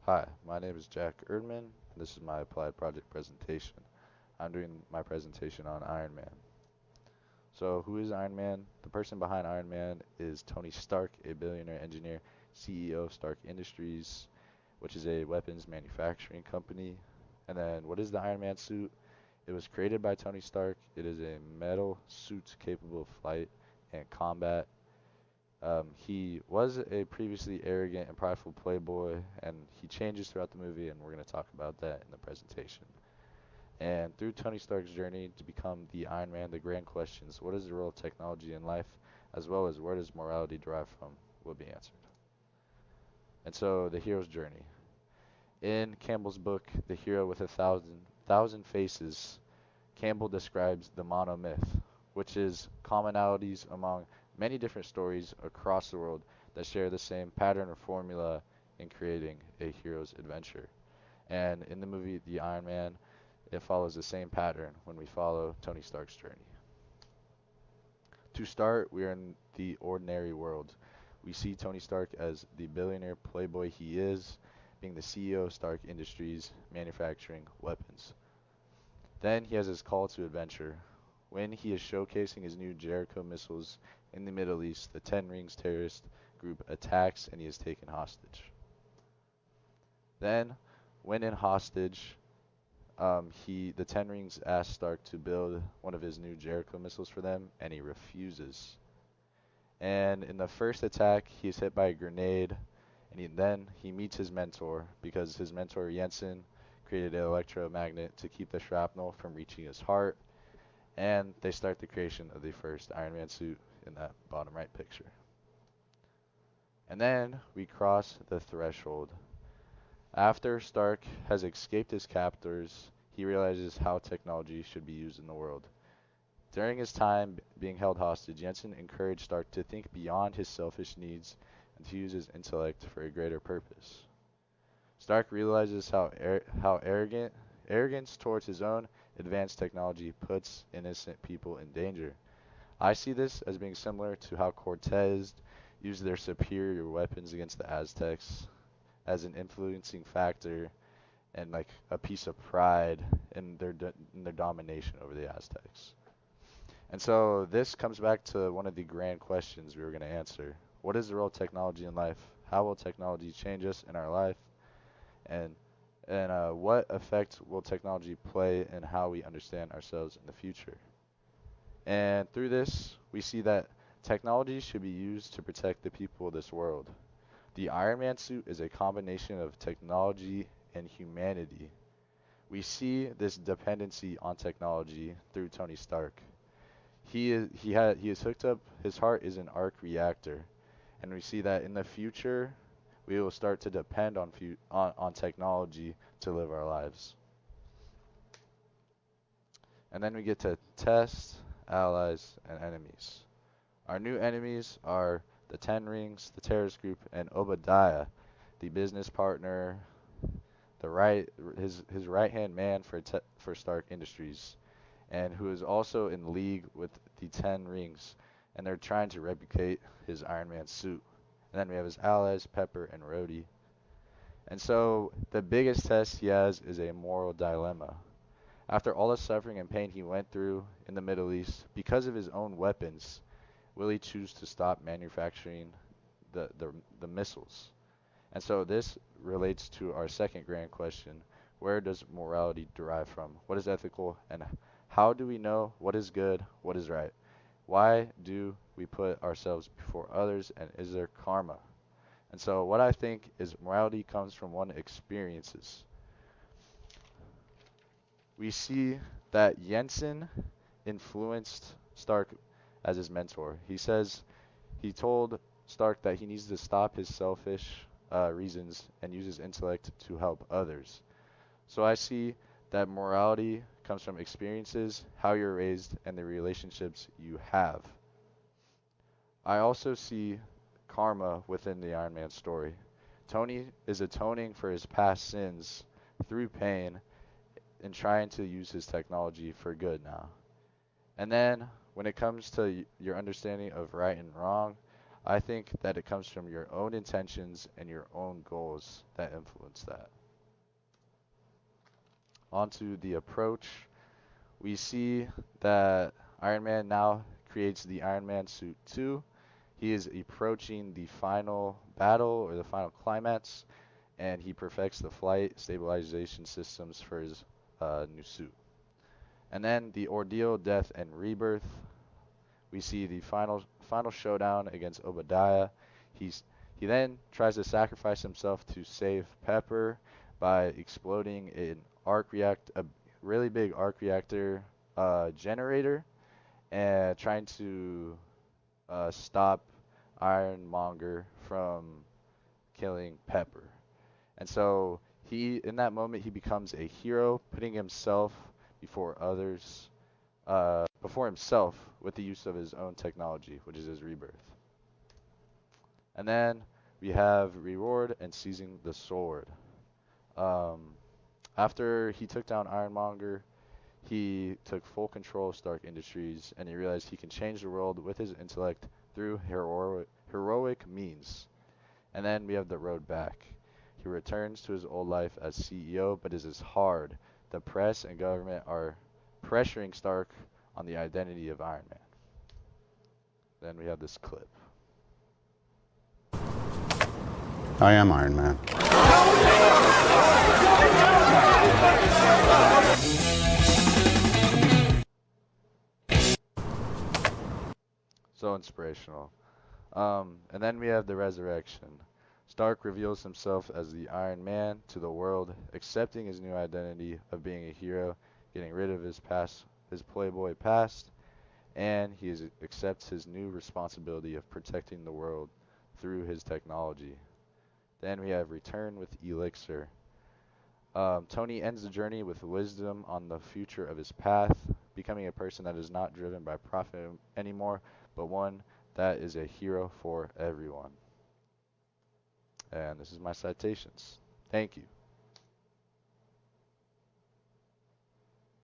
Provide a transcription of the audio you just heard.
Hi, my name is Jack Erdman, and this is my applied project presentation. I'm doing my presentation on Iron Man. So, who is Iron Man? The person behind Iron Man is Tony Stark, a billionaire engineer, CEO of Stark Industries, which is a weapons manufacturing company. And then, what is the Iron Man suit? It was created by Tony Stark. It is a metal suit capable of flight and combat. He was a previously arrogant and prideful playboy, and he changes throughout the movie, and we're going to talk about that in the presentation. And through Tony Stark's journey to become the Iron Man, the grand questions, what is the role of technology in life, as well as where does morality derive from, will be answered. And so, the hero's journey. In Campbell's book, The Hero with a Thousand Faces, Campbell describes the monomyth, which is commonalities among many different stories across the world that share the same pattern or formula in creating a hero's adventure. And in the movie The Iron Man, it follows the same pattern when we follow Tony Stark's journey. To start, we are in the ordinary world. We see Tony Stark as the billionaire playboy he is, being the CEO of Stark Industries, manufacturing weapons. Then he has his call to adventure. When he is showcasing his new Jericho missiles in the Middle East, the Ten Rings terrorist group attacks and he is taken hostage. Then, when in hostage, the Ten Rings ask Stark to build one of his new Jericho missiles for them, and he refuses. And in the first attack, he is hit by a grenade, and then he meets his mentor because his mentor Jensen created an electromagnet to keep the shrapnel from reaching his heart, and they start the creation of the first Iron Man suit in that bottom right picture. And then we cross the threshold. After Stark has escaped his captors, he realizes how technology should be used in the world. During his time being held hostage, Jensen encouraged Stark to think beyond his selfish needs and to use his intellect for a greater purpose. Stark realizes how arrogance towards his own advanced technology puts innocent people in danger. I see this as being similar to how Cortez used their superior weapons against the Aztecs as an influencing factor and like a piece of pride in their domination over the Aztecs. And so this comes back to one of the grand questions we were going to answer. What is the role of technology in life? How will technology change us in our life? And what effect will technology play in how we understand ourselves in the future? And through this, we see that technology should be used to protect the people of this world. The Iron Man suit is a combination of technology and humanity. We see this dependency on technology through Tony Stark. He is hooked up. His heart is an arc reactor, and we see that in the future we will start to depend on technology to live our lives. And then we get to test, allies, and enemies. Our new enemies are the Ten Rings, the terrorist group, and Obadiah, the business partner, the right his right hand man for Stark Industries, and who is also in league with the Ten Rings, and they're trying to replicate his Iron Man suit. And then we have his allies, Pepper and Rhodey. And so the biggest test he has is a moral dilemma. After all the suffering and pain he went through in the Middle East because of his own weapons, will he choose to stop manufacturing the, the, the missiles? And so this relates to our second grand question. Where does morality derive from? What is ethical and how do we know what is good, what is right? Why do we put ourselves before others and is there karma? And so what I think is morality comes from one experiences. We see that Jensen influenced Stark as his mentor. He told Stark that he needs to stop his selfish reasons and use his intellect to help others. So I see that morality comes from experiences, how you're raised, and the relationships you have. I also see karma within the Iron Man story. Tony is atoning for his past sins through pain and trying to use his technology for good now. And then when it comes to your understanding of right and wrong, I think that it comes from your own intentions and your own goals that influence that. Onto the approach, we see that Iron Man now creates the Iron Man Suit 2. He is approaching the final battle or the final climax, and he perfects the flight stabilization systems for his new suit. And then the ordeal, death, and rebirth. We see the final showdown against Obadiah. He then tries to sacrifice himself to save Pepper by exploding a really big arc reactor generator, and trying to stop Ironmonger from killing Pepper. And so in that moment, he becomes a hero, putting himself before others, before himself with the use of his own technology, which is his rebirth. And then we have reward and seizing the sword. Um, After he took down Ironmonger, he took full control of Stark Industries, and he realized he can change the world with his intellect through heroic means. And then we have the road back. He returns to his old life as CEO, but it is hard. The press and government are pressuring Stark on the identity of Iron Man. Then we have this clip. I am Iron Man. So inspirational. And then we have the resurrection. Stark reveals himself as the Iron Man to the world, accepting his new identity of being a hero, getting rid of his playboy past, and accepts his new responsibility of protecting the world through his technology. Then we have Return with Elixir. Tony ends the journey with wisdom on the future of his path, becoming a person that is not driven by profit anymore, but one that is a hero for everyone. And this is my citations. Thank you.